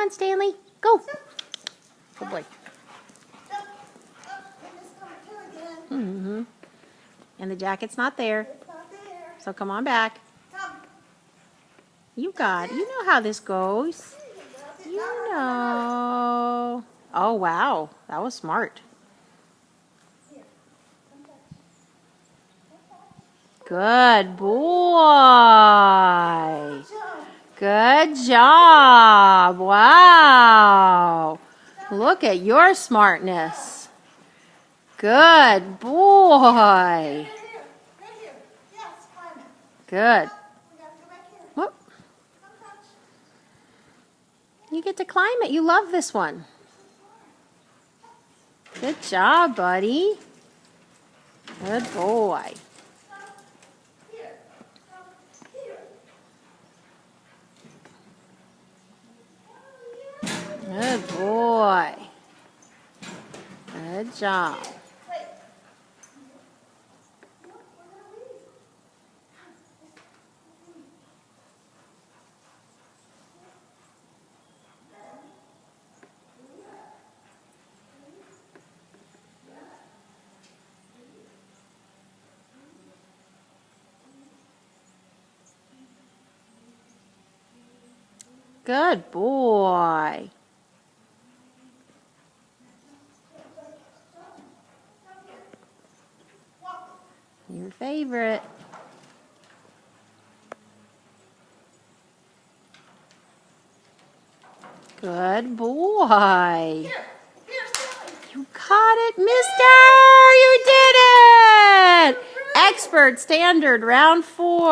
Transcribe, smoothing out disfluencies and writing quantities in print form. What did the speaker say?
on, Stanley. Go. Good boy. And the jacket's not there. So come on back. You know how this goes. You know. Oh, wow. That was smart. Good boy. Good job. Wow. Look at your smartness. Good boy. Good. Whoop. You get to climb it. You love this one. Good job, buddy. Good boy. Good boy. Good job. Good boy. Your favorite. Good boy. You caught it, mister! You did it! Expert standard, round 4.